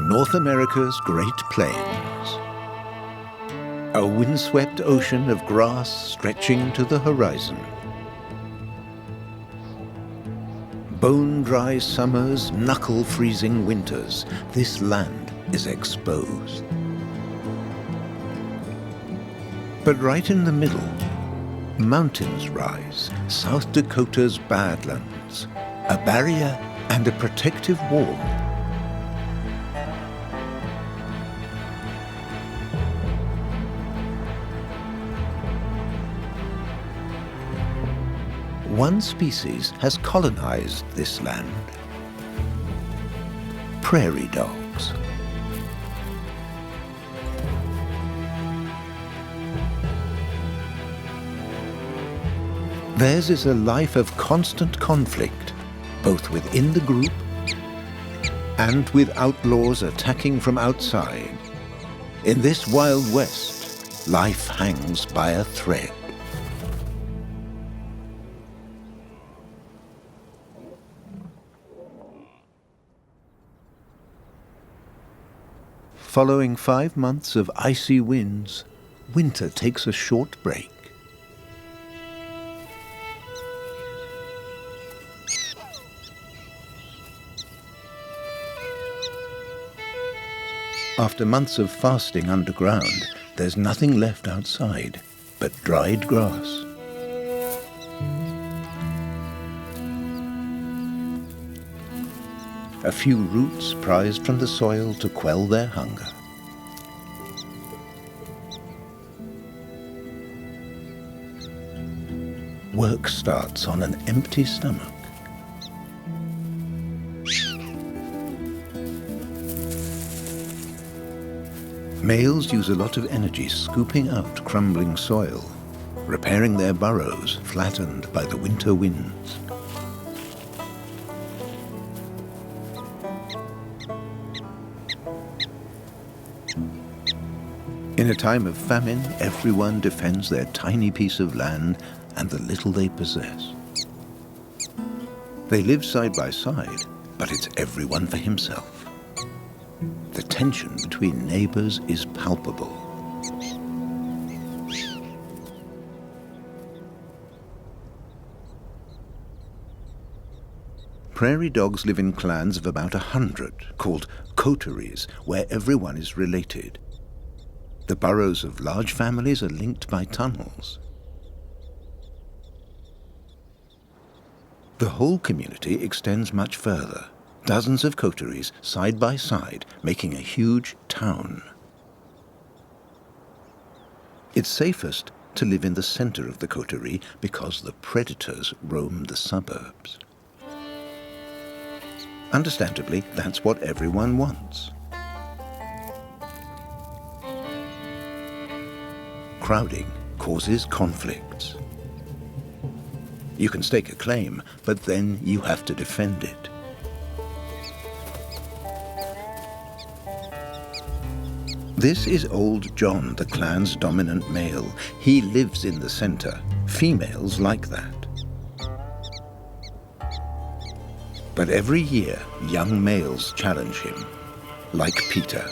North America's Great Plains. A windswept ocean of grass stretching to the horizon. Bone-dry summers, knuckle-freezing winters. This land is exposed. But right in the middle, mountains rise, South Dakota's Badlands, a barrier and a protective wall. One species has colonized this land: prairie dogs. Theirs is a life of constant conflict, both within the group and with outlaws attacking from outside. In this Wild West, life hangs by a thread. Following 5 months of icy winds, winter takes a short break. After months of fasting underground, there's nothing left outside but dried grass. A few roots prized from the soil to quell their hunger. Work starts on an empty stomach. Males use a lot of energy scooping out crumbling soil, repairing their burrows flattened by the winter winds. In a time of famine, everyone defends their tiny piece of land and the little they possess. They live side by side, but it's everyone for himself. The tension between neighbors is palpable. Prairie dogs live in clans of about 100, called coteries, where everyone is related. The burrows of large families are linked by tunnels. The whole community extends much further. Dozens of coteries side by side, making a huge town. It's safest to live in the center of the coterie because the predators roam the suburbs. Understandably, that's what everyone wants. Crowding causes conflicts. You can stake a claim, but then you have to defend it. This is Old John, the clan's dominant male. He lives in the center. Females like that. But every year, young males challenge him. Like Peter,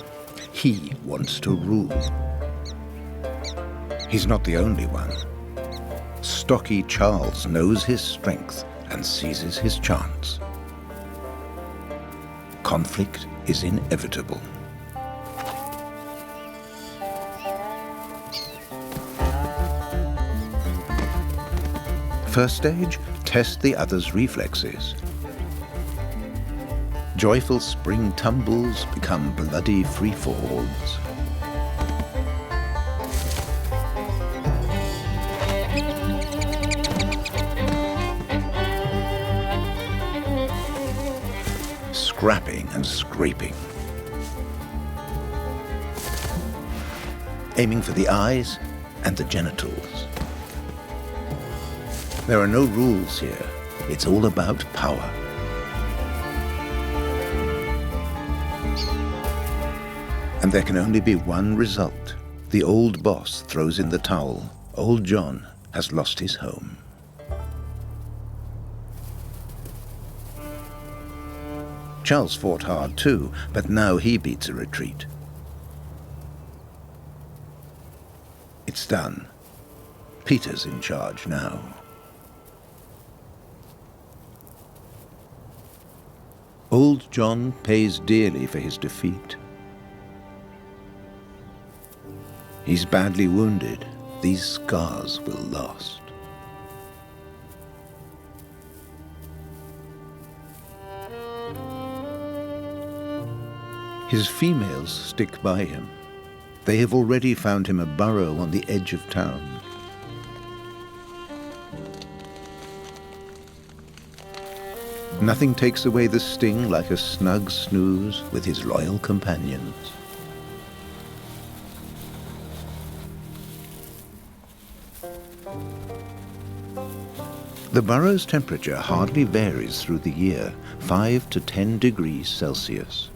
he wants to rule. He's not the only one. Stocky Charles knows his strength and seizes his chance. Conflict is inevitable. First stage, test the other's reflexes. Joyful spring tumbles become bloody free-falls. Scrapping and scraping. Aiming for the eyes and the genitals. There are no rules here. It's all about power. And there can only be one result. The old boss throws in the towel. Old John has lost his home. Charles fought hard too, but now he beats a retreat. It's done. Peter's in charge now. Old John pays dearly for his defeat. He's badly wounded. These scars will last. His females stick by him. They have already found him a burrow on the edge of town. Nothing takes away the sting like a snug snooze with his loyal companions. The burrow's temperature hardly varies through the year, 5 to 10 degrees Celsius.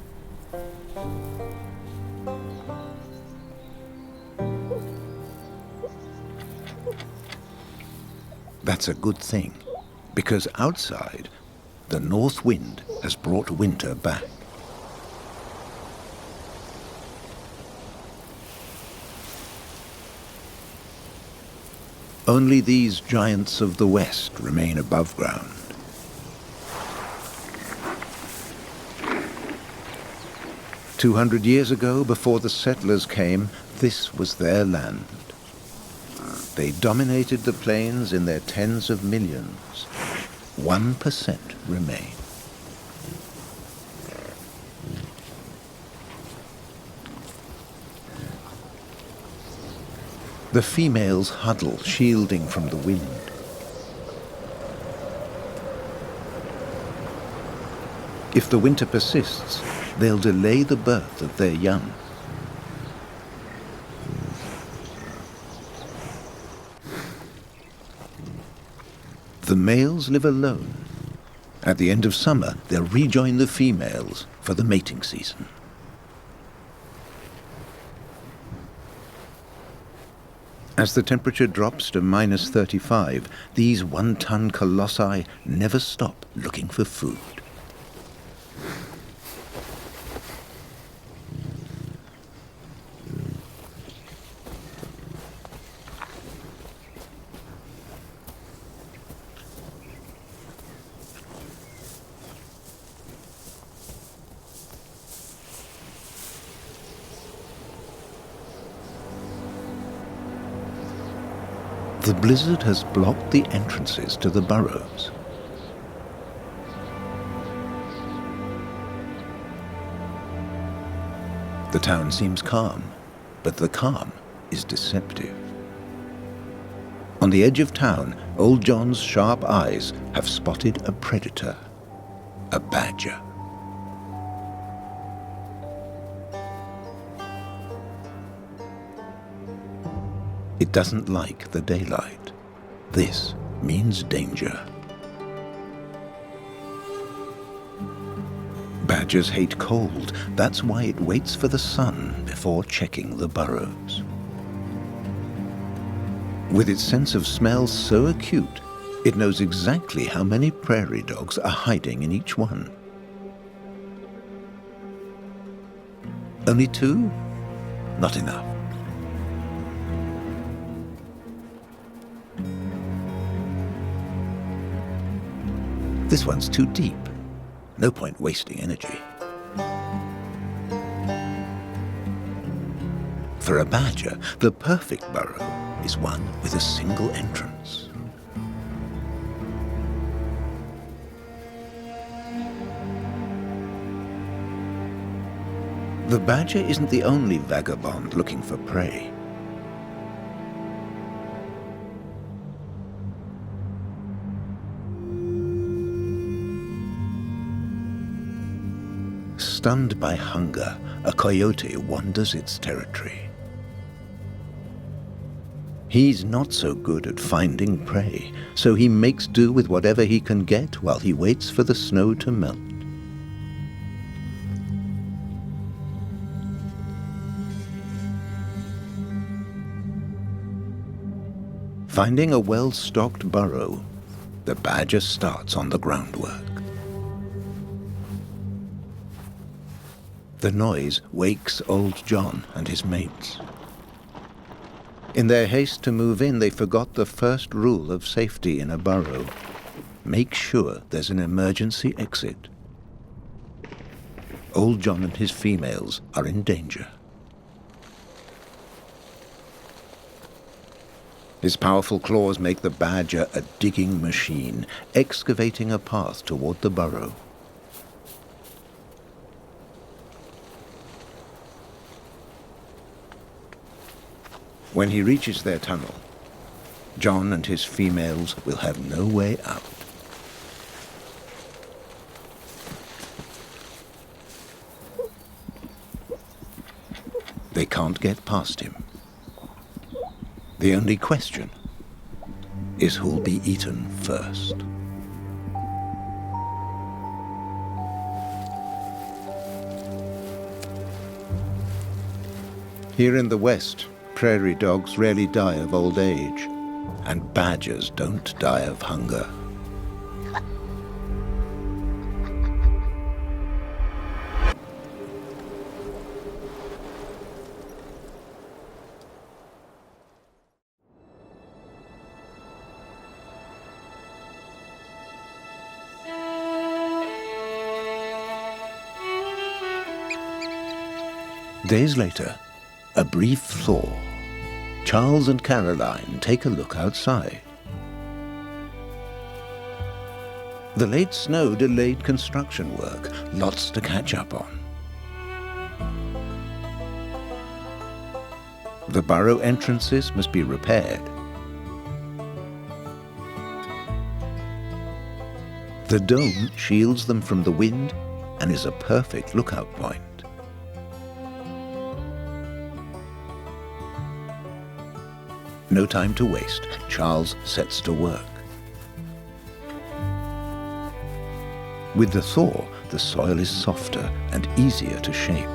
That's a good thing, because outside, the north wind has brought winter back. Only these giants of the west remain above ground. "200 years ago, before the settlers came, this was their land. They dominated the plains in their tens of millions. 1% remain." The females huddle, shielding from the wind. If the winter persists, they'll delay the birth of their young. The males live alone. At the end of summer, they'll rejoin the females for the mating season. As the temperature drops to -35, these one-ton colossi never stop looking for food. The blizzard has blocked the entrances to the burrows. The town seems calm, but the calm is deceptive. On the edge of town, Old John's sharp eyes have spotted a predator, a badger. It doesn't like the daylight. This means danger. Badgers hate cold. That's why it waits for the sun before checking the burrows. With its sense of smell so acute, it knows exactly how many prairie dogs are hiding in each one. Only 2? Not enough. This one's too deep. No point wasting energy. For a badger, the perfect burrow is one with a single entrance. The badger isn't the only vagabond looking for prey. Stunned by hunger, a coyote wanders its territory. He's not so good at finding prey, so he makes do with whatever he can get while he waits for the snow to melt. Finding a well-stocked burrow, the badger starts on the groundwork. The noise wakes old John and his mates. In their haste to move in, they forgot the first rule of safety in a burrow. Make sure there's an emergency exit. Old John and his females are in danger. His powerful claws make the badger a digging machine, excavating a path toward the burrow. When he reaches their tunnel, John and his females will have no way out. They can't get past him. The only question is who'll be eaten first. Here in the West, prairie dogs rarely die of old age, and badgers don't die of hunger. Days later, a brief thaw. Charles and Caroline take a look outside. The late snow delayed construction work, lots to catch up on. The burrow entrances must be repaired. The dome shields them from the wind and is a perfect lookout point. No time to waste. Charles sets to work. With the thaw, the soil is softer and easier to shape.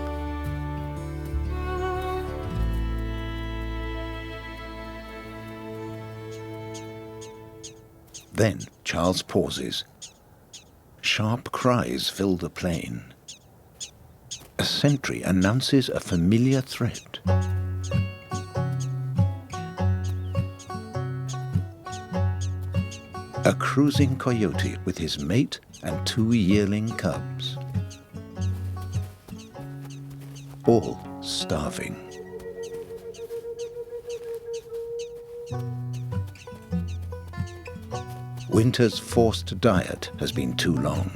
Then Charles pauses. Sharp cries fill the plain. A sentry announces a familiar threat. A cruising coyote with his mate and 2 yearling cubs. All starving. Winter's forced diet has been too long.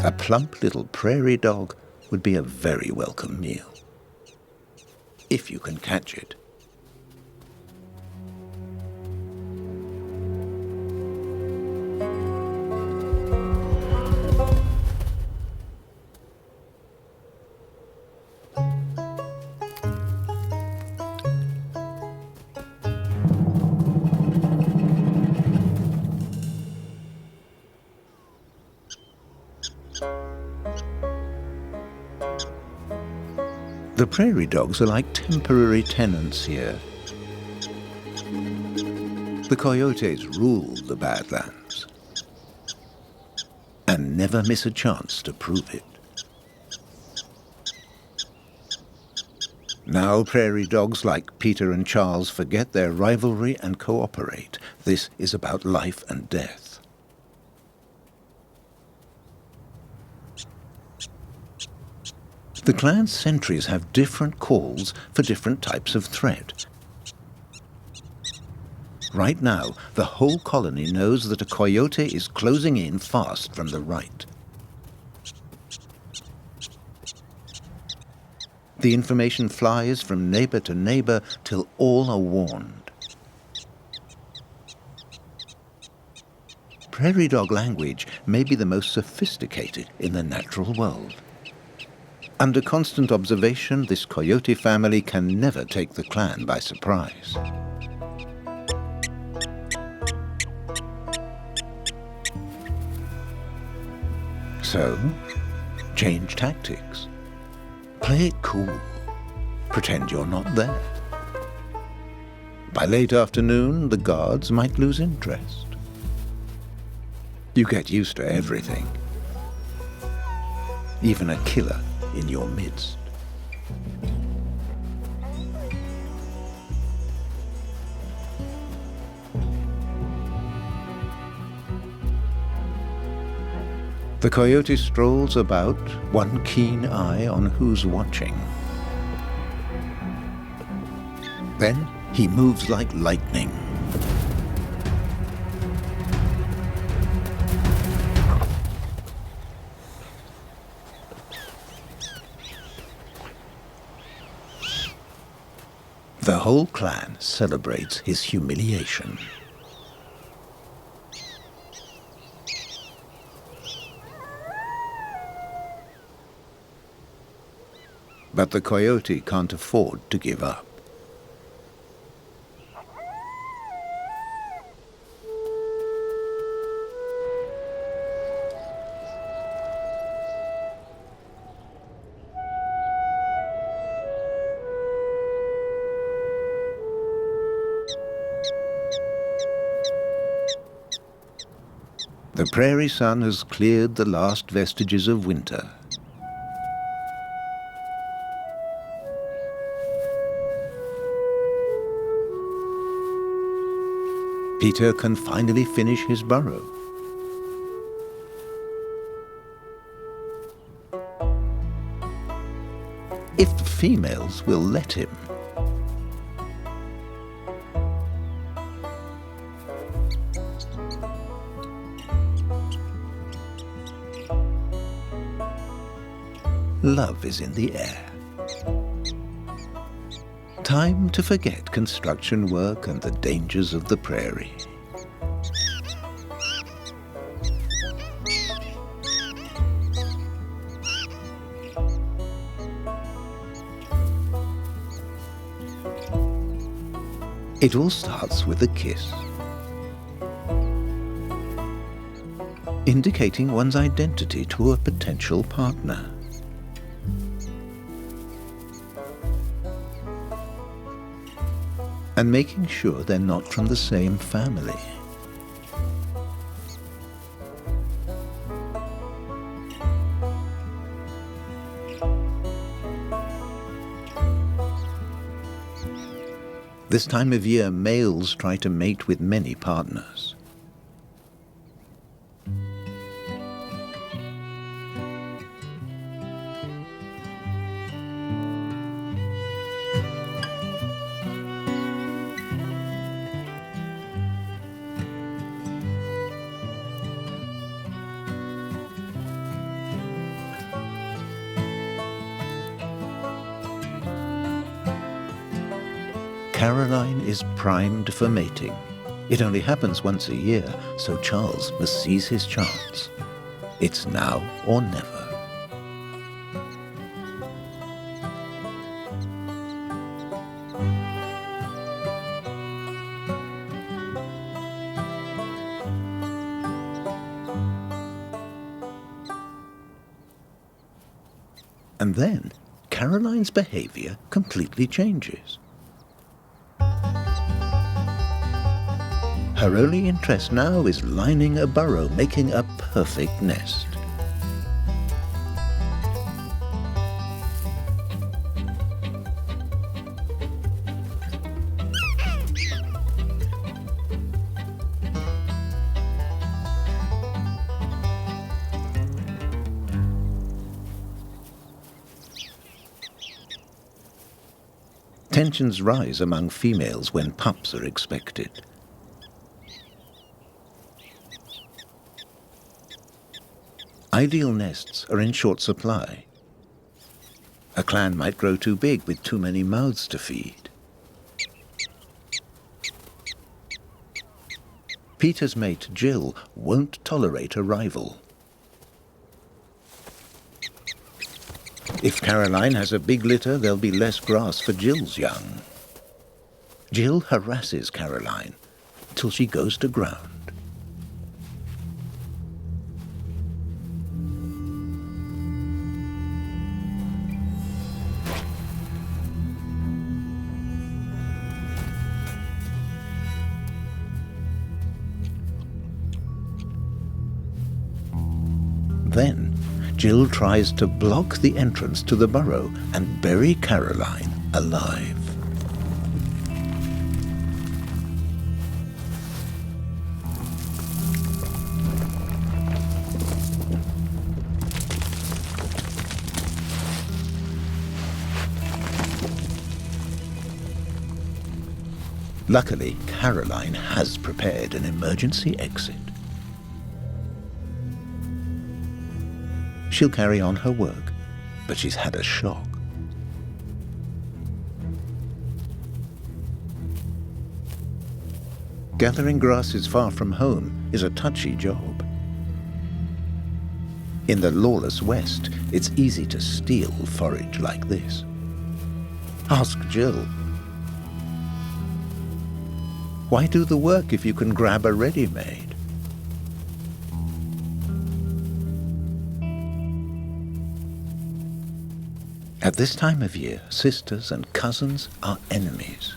A plump little prairie dog would be a very welcome meal, if you can catch it. The prairie dogs are like temporary tenants here. The coyotes rule the Badlands and never miss a chance to prove it. Now prairie dogs like Peter and Charles forget their rivalry and cooperate. This is about life and death. The clan's sentries have different calls for different types of threat. Right now, the whole colony knows that a coyote is closing in fast from the right. The information flies from neighbor to neighbor till all are warned. Prairie dog language may be the most sophisticated in the natural world. Under constant observation, this coyote family can never take the clan by surprise. So, change tactics. Play it cool. Pretend you're not there. By late afternoon, the guards might lose interest. You get used to everything. even a killer in your midst. The coyote strolls about, one keen eye on who's watching. Then he moves like lightning. The whole clan celebrates his humiliation. But the coyote can't afford to give up. The prairie sun has cleared the last vestiges of winter. Peter can finally finish his burrow. If the females will let him. Love is in the air. Time to forget construction work and the dangers of the prairie. It all starts with a kiss, indicating one's identity to a potential partner. And making sure they're not from the same family. This time of year, males try to mate with many partners. Caroline is primed for mating. It only happens once a year, so Charles must seize his chance. It's now or never. And then Caroline's behavior completely changes. Her only interest now is lining a burrow, making a perfect nest. Tensions rise among females when pups are expected. Ideal nests are in short supply. A clan might grow too big with too many mouths to feed. Peter's mate, Jill, won't tolerate a rival. If Caroline has a big litter, there'll be less grass for Jill's young. Jill harasses Caroline till she goes to ground. Then, Jill tries to block the entrance to the burrow and bury Caroline alive. Luckily, Caroline has prepared an emergency exit. She'll carry on her work, but she's had a shock. Gathering grasses far from home is a touchy job. In the lawless West, it's easy to steal forage like this. Ask Jill. Why do the work if you can grab a ready-made? At this time of year, sisters and cousins are enemies.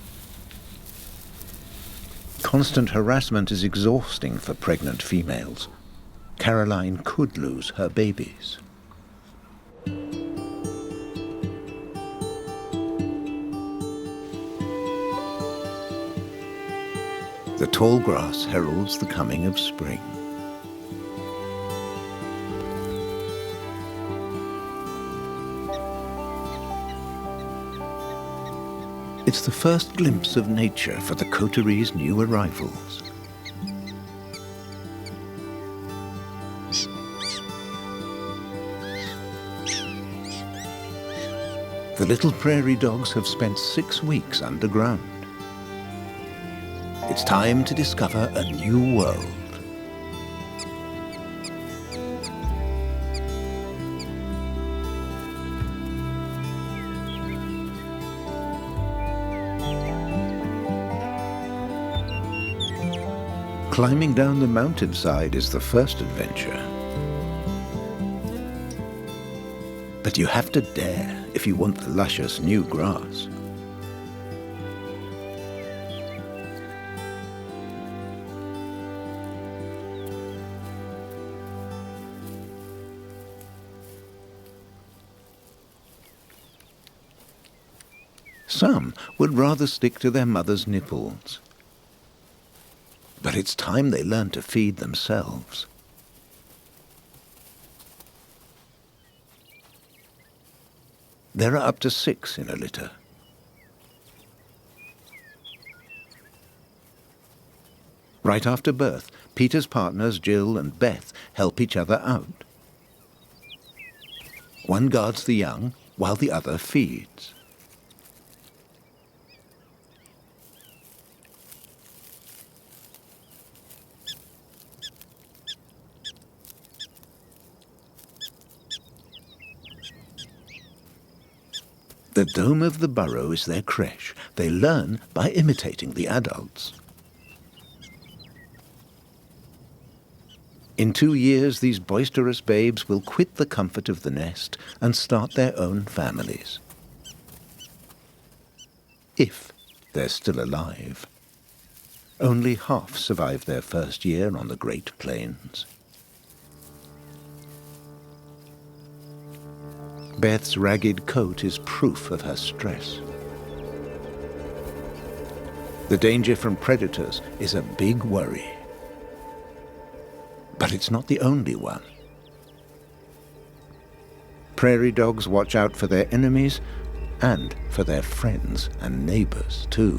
Constant harassment is exhausting for pregnant females. Caroline could lose her babies. The tall grass heralds the coming of spring. It's the first glimpse of nature for the coterie's new arrivals. The little prairie dogs have spent 6 weeks underground. It's time to discover a new world. Climbing down the mountainside is the first adventure. But you have to dare if you want the luscious new grass. Some would rather stick to their mother's nipples. But it's time they learn to feed themselves. There are up to 6 in a litter. Right after birth, Peter's partners Jill and Beth help each other out. One guards the young while the other feeds. The dome of the burrow is their creche. They learn by imitating the adults. In 2 years, these boisterous babes will quit the comfort of the nest and start their own families. If they're still alive. Only half survive their first year on the Great Plains. Beth's ragged coat is proof of her stress. The danger from predators is a big worry. But it's not the only one. Prairie dogs watch out for their enemies and for their friends and neighbors too.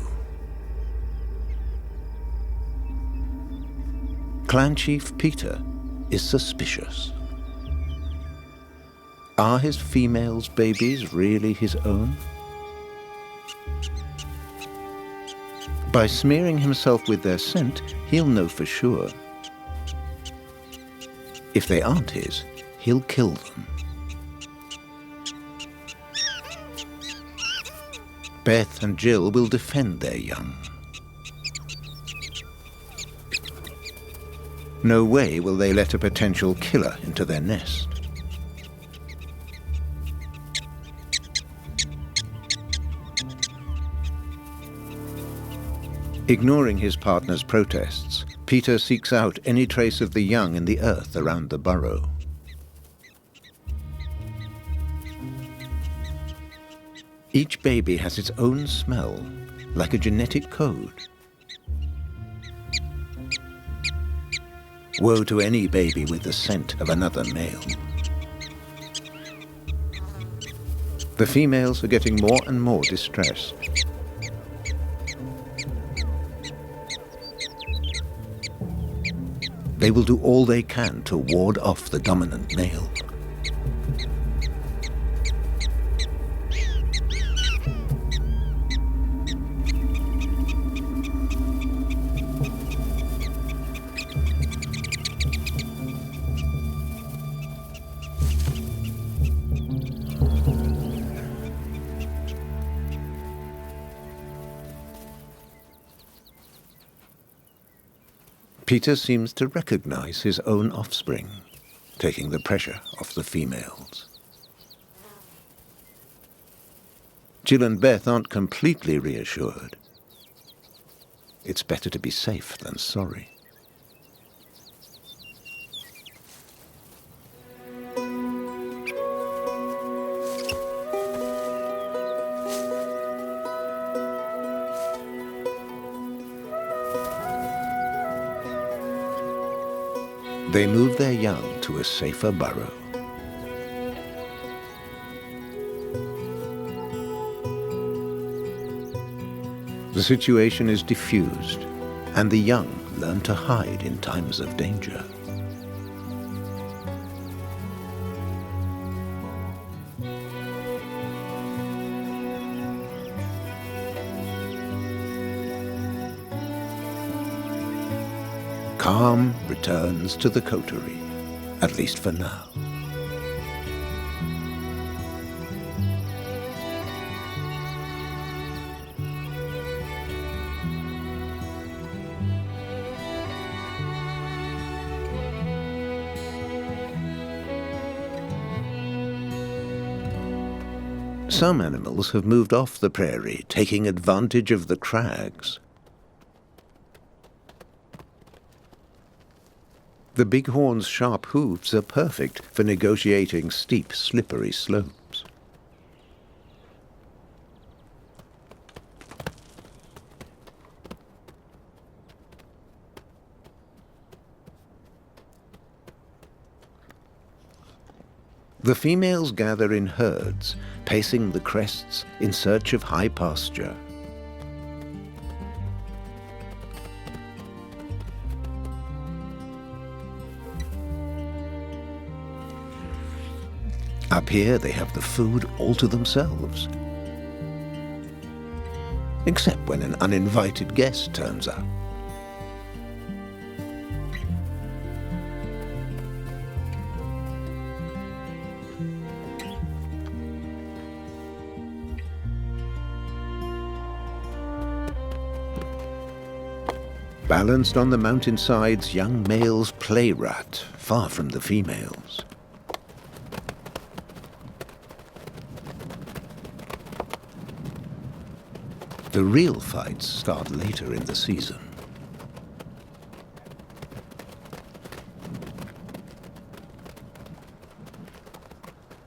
Clan Chief Peter is suspicious. Are his females' babies really his own? By smearing himself with their scent, he'll know for sure. If they aren't his, he'll kill them. Beth and Jill will defend their young. No way will they let a potential killer into their nest. Ignoring his partner's protests, Peter seeks out any trace of the young in the earth around the burrow. Each baby has its own smell, like a genetic code. Woe to any baby with the scent of another male. The females are getting more and more distressed. They will do all they can to ward off the dominant male. Peter seems to recognize his own offspring, taking the pressure off the females. Jill and Beth aren't completely reassured. It's better to be safe than sorry. They move their young to a safer burrow. The situation is diffused, and the young learn to hide in times of danger. Calm returns to the coterie, at least for now. Some animals have moved off the prairie, taking advantage of the crags. The bighorn's sharp hooves are perfect for negotiating steep, slippery slopes. The females gather in herds, pacing the crests in search of high pasture. Up here, they have the food all to themselves. Except when an uninvited guest turns up. Balanced on the mountainsides, young males play rat, far from the females. The real fights start later in the season.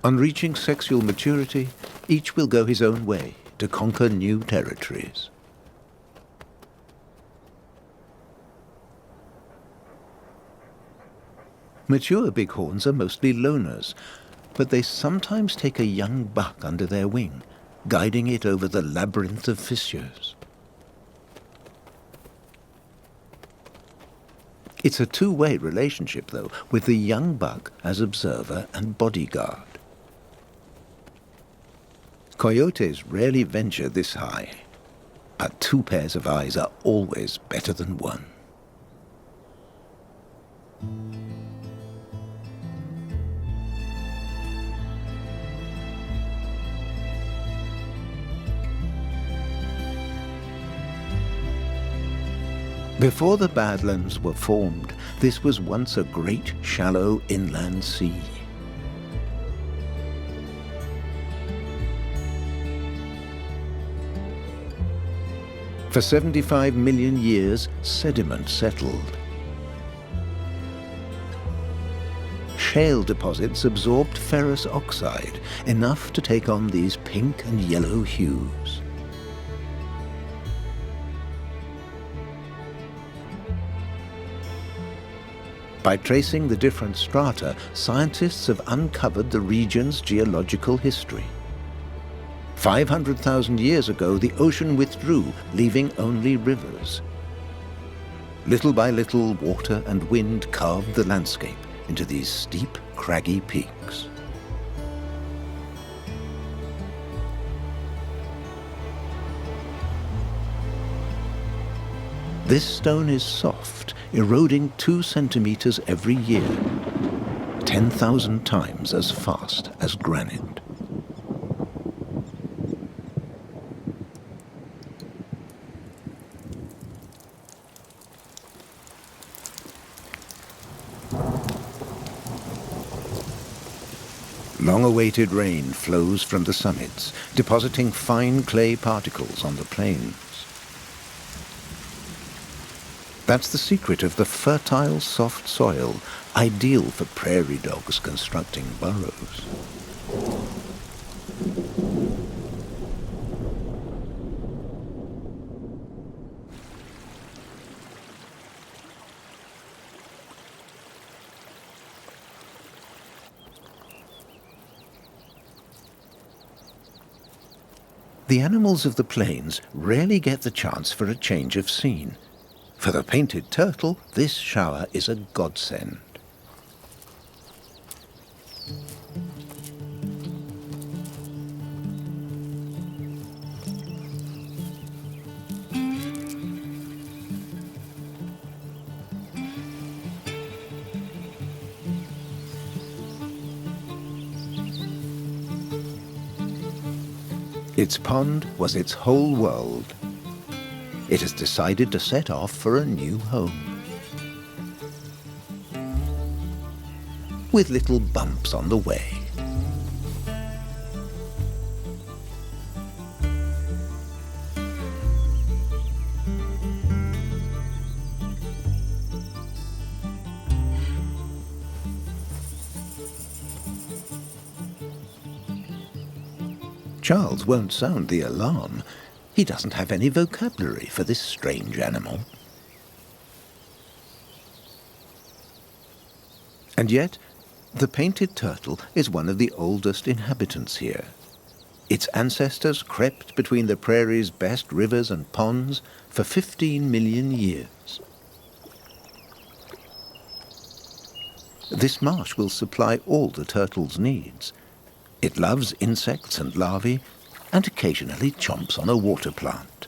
On reaching sexual maturity, each will go his own way to conquer new territories. Mature bighorns are mostly loners, but they sometimes take a young buck under their wing, guiding it over the labyrinth of fissures. It's a two-way relationship, though, with the young buck as observer and bodyguard. Coyotes rarely venture this high, but two pairs of eyes are always better than one. Before the Badlands were formed, this was once a great, shallow inland sea. For 75 million years, sediment settled, shale deposits absorbed ferrous oxide, enough to take on these pink and yellow hues. By tracing the different strata, scientists have uncovered the region's geological history. 500,000 years ago, the ocean withdrew, leaving only rivers. Little by little, water and wind carved the landscape into these steep, craggy peaks. This stone is soft, eroding 2 centimeters every year, 10,000 times as fast as granite. Long-awaited rain flows from the summits, depositing fine clay particles on the plains. That's the secret of the fertile, soft soil, ideal for prairie dogs constructing burrows. The animals of the plains rarely get the chance for a change of scene. For the painted turtle, this shower is a godsend. Its pond was its whole world. It has decided to set off for a new home. With little bumps on the way. Charles won't sound the alarm. He doesn't have any vocabulary for this strange animal. And yet, the painted turtle is one of the oldest inhabitants here. Its ancestors crept between the prairie's best rivers and ponds for 15 million years. This marsh will supply all the turtle's needs. It loves insects and larvae, and occasionally chomps on a water plant.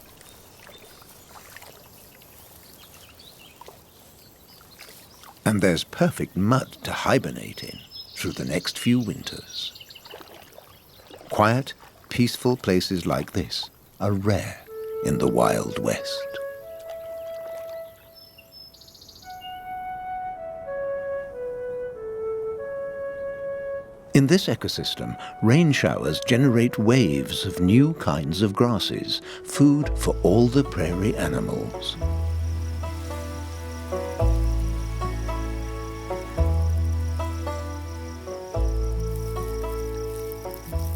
And there's perfect mud to hibernate in through the next few winters. Quiet, peaceful places like this are rare in the Wild West. In this ecosystem, rain showers generate waves of new kinds of grasses, food for all the prairie animals.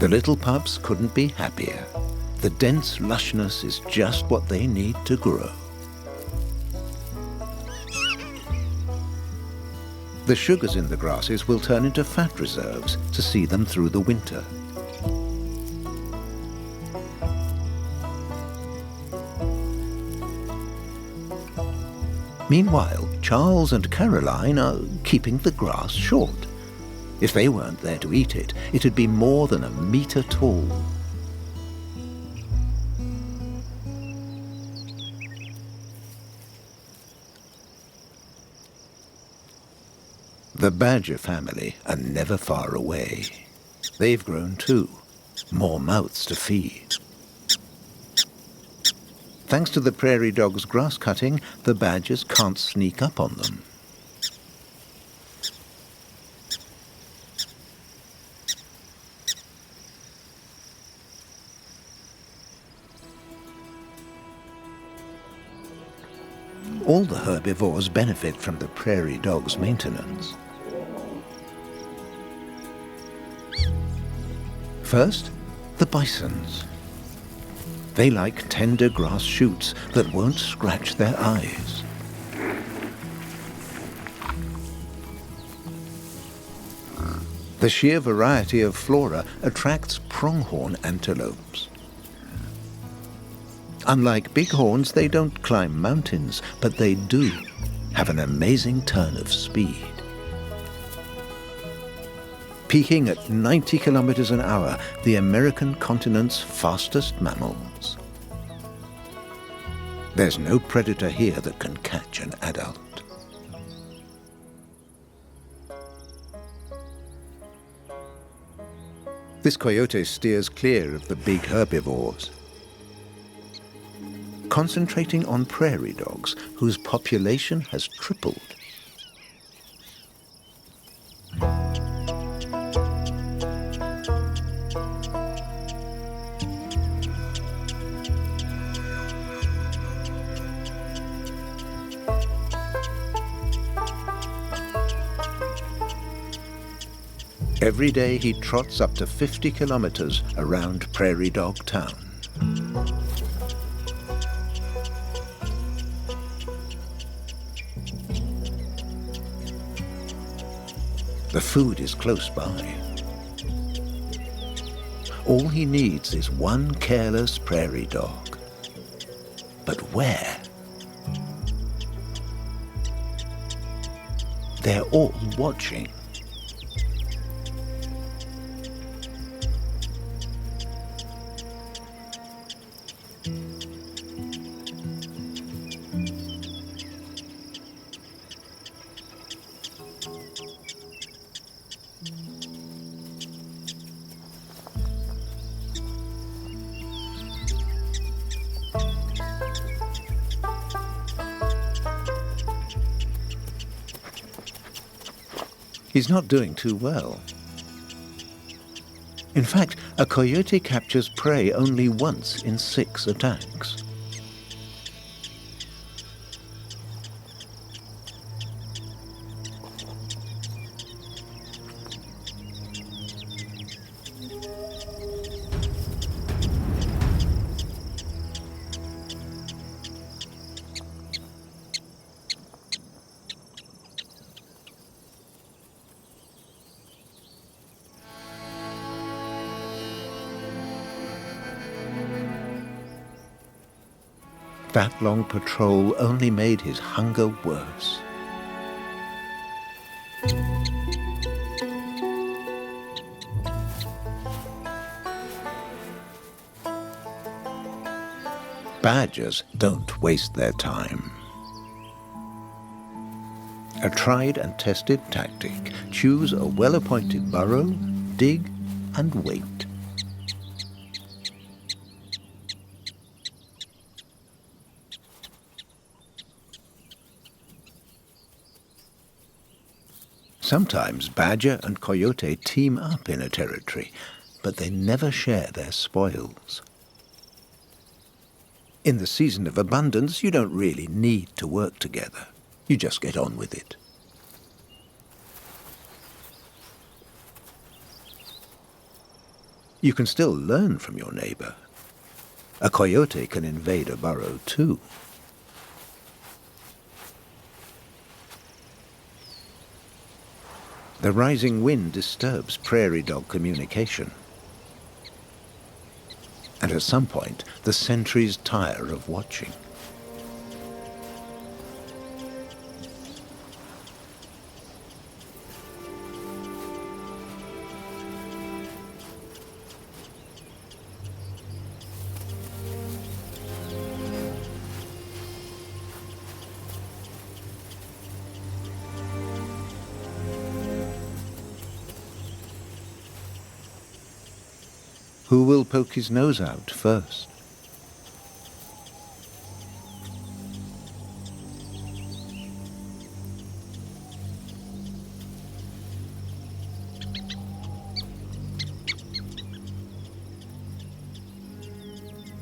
The little pups couldn't be happier. The dense lushness is just what they need to grow. The sugars in the grasses will turn into fat reserves to see them through the winter. Meanwhile, Charles and Caroline are keeping the grass short. If they weren't there to eat it, it'd be more than a meter tall. The badger family are never far away. They've grown too, more mouths to feed. Thanks to the prairie dog's grass cutting, the badgers can't sneak up on them. All the herbivores benefit from the prairie dog's maintenance. First, the bisons. They like tender grass shoots that won't scratch their eyes. The sheer variety of flora attracts pronghorn antelopes. Unlike bighorns, they don't climb mountains, but they do have an amazing turn of speed. Peaking at 90 kilometers an hour, the American continent's fastest mammals. There's no predator here that can catch an adult. This coyote steers clear of the big herbivores, concentrating on prairie dogs, whose population has tripled. Every day he trots up to 50 kilometers around Prairie Dog Town. The food is close by. All he needs is one careless prairie dog. But where? They're all watching. He's not doing too well. In fact, a coyote captures prey only once in 6 attacks. That long patrol only made his hunger worse. Badgers don't waste their time. A tried and tested tactic: choose a well-appointed burrow, dig, and wait. Sometimes badger and coyote team up in a territory, but they never share their spoils. In the season of abundance, you don't really need to work together. You just get on with it. You can still learn from your neighbor. A coyote can invade a burrow too. The rising wind disturbs prairie dog communication. And at some point, the sentries tire of watching. Who will poke his nose out first?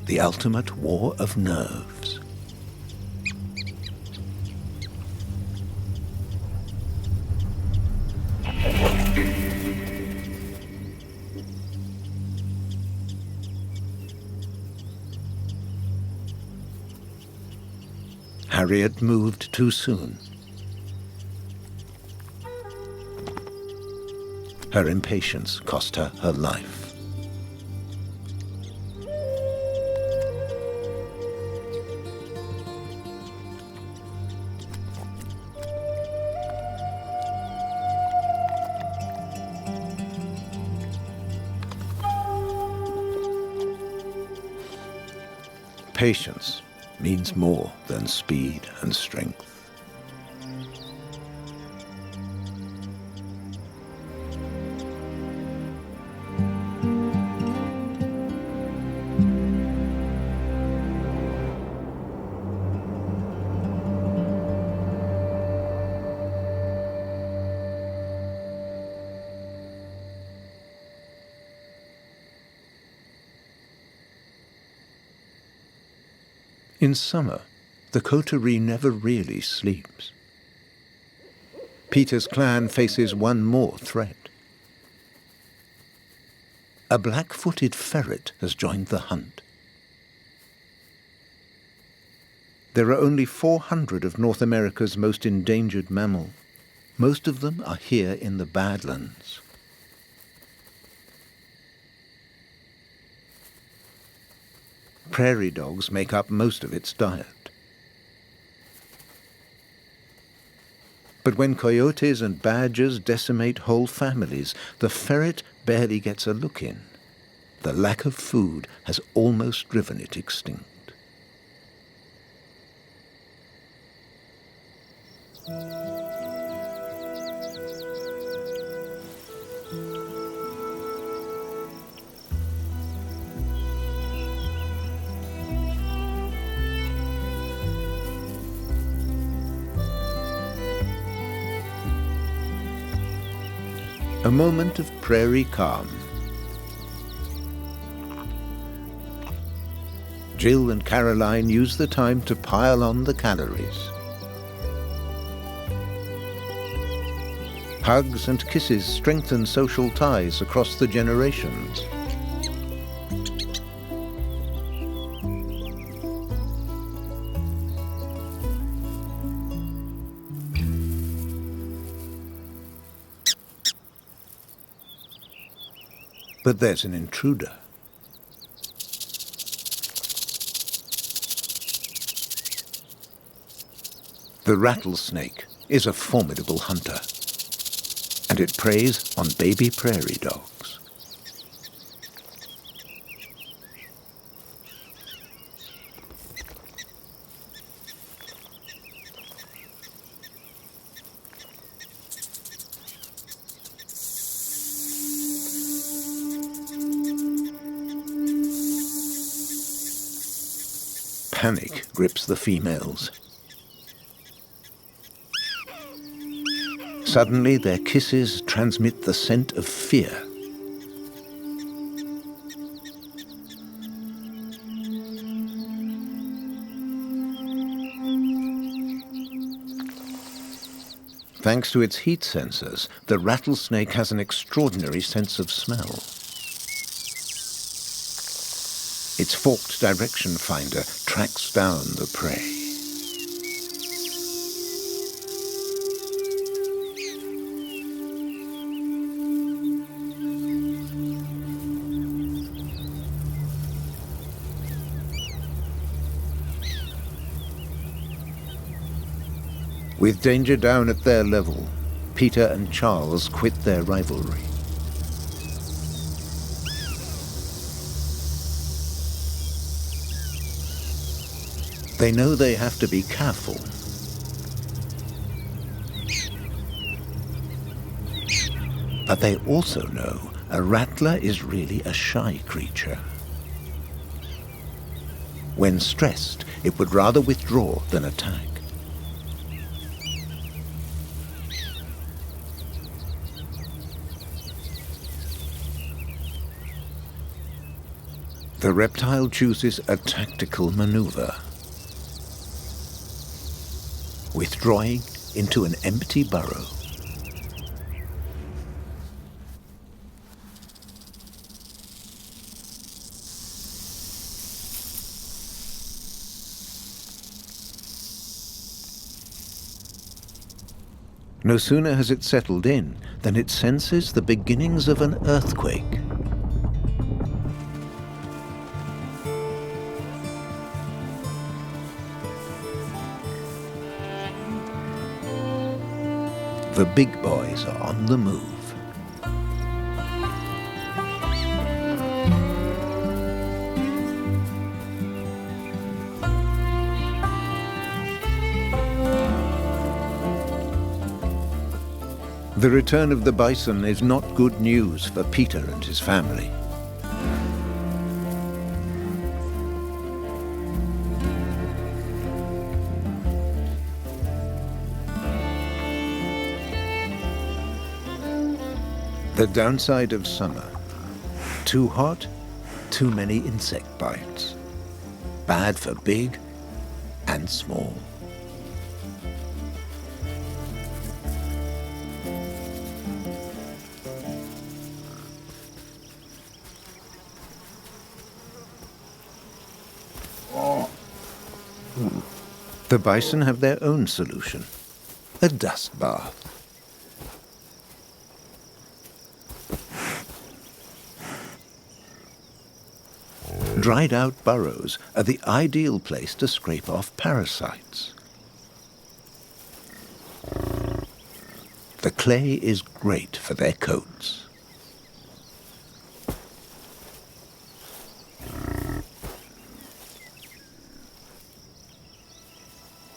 The ultimate war of nerves. Harriet moved too soon. Her impatience cost her her life. Patience means more than speed and strength. In summer, the coterie never really sleeps. Peter's clan faces one more threat. A black-footed ferret has joined the hunt. There are only 400 of North America's most endangered mammals. Most of them are here in the Badlands. Prairie dogs make up most of its diet. But when coyotes and badgers decimate whole families, the ferret barely gets a look in. The lack of food has almost driven it extinct. A moment of prairie calm. Jill and Caroline use the time to pile on the calories. Hugs and kisses strengthen social ties across the generations. But there's an intruder. The rattlesnake is a formidable hunter, and it preys on baby prairie dogs. Panic grips the females. Suddenly, their kisses transmit the scent of fear. Thanks to its heat sensors, the rattlesnake has an extraordinary sense of smell. Its forked direction finder tracks down the prey. With danger down at their level, Peter and Charles quit their rivalry. They know they have to be careful. But they also know a rattler is really a shy creature. When stressed, it would rather withdraw than attack. The reptile chooses a tactical maneuver, withdrawing into an empty burrow. No sooner has it settled in than it senses the beginnings of an earthquake. The big boys are on the move. The return of the bison is not good news for Peter and his family. The downside of summer: too hot, too many insect bites. Bad for big and small. The bison have their own solution: a dust bath. Dried out burrows are the ideal place to scrape off parasites. The clay is great for their coats.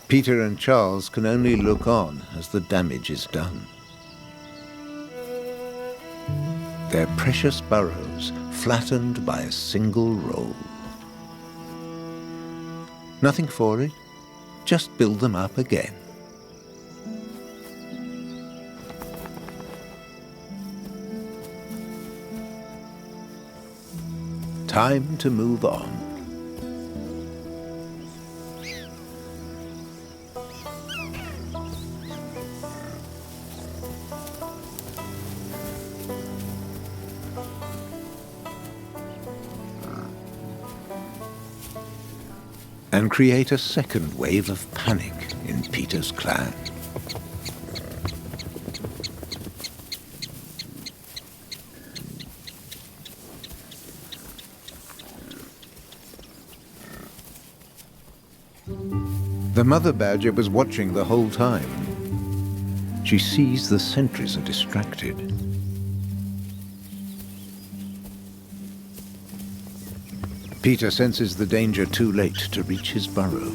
Peter and Charles can only look on as the damage is done. Their precious burrows flattened by a single roll. Nothing for it, just build them up again. Time to move on. And create a second wave of panic in Peter's clan. The mother badger was watching the whole time. She sees the sentries are distracted. Peter senses the danger too late to reach his burrow.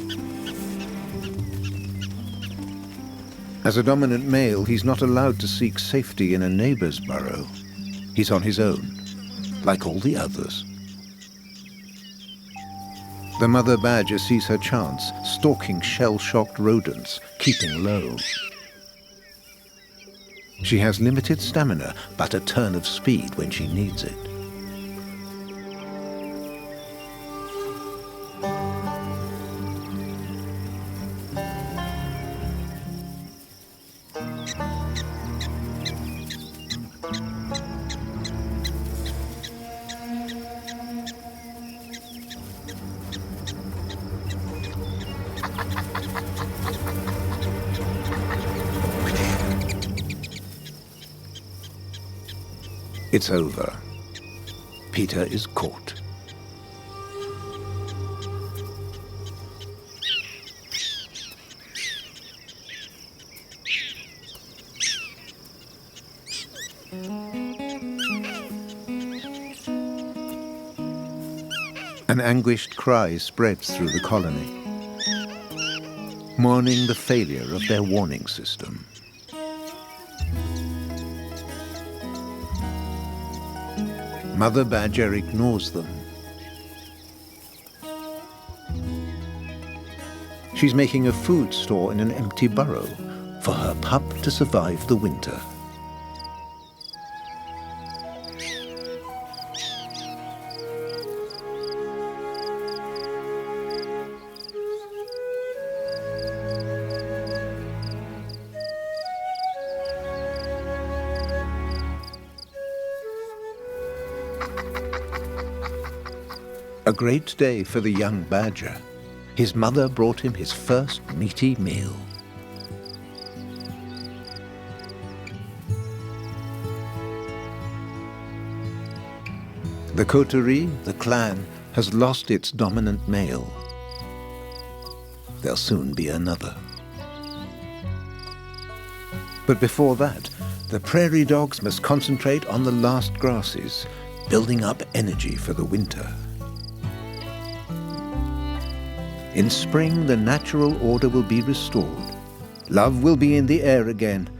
As a dominant male, he's not allowed to seek safety in a neighbor's burrow. He's on his own, like all the others. The mother badger sees her chance, stalking shell-shocked rodents, keeping low. She has limited stamina, but a turn of speed when she needs it. It's over. Peter is caught. An anguished cry spreads through the colony, mourning the failure of their warning system. Mother badger ignores them. She's making a food store in an empty burrow for her pup to survive the winter. A great day for the young badger. His mother brought him his first meaty meal. The coterie, the clan, has lost its dominant male. There'll soon be another. But before that, the prairie dogs must concentrate on the last grasses, building up energy for the winter. In spring, the natural order will be restored. Love will be in the air again,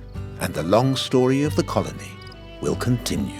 and the long story of the colony will continue.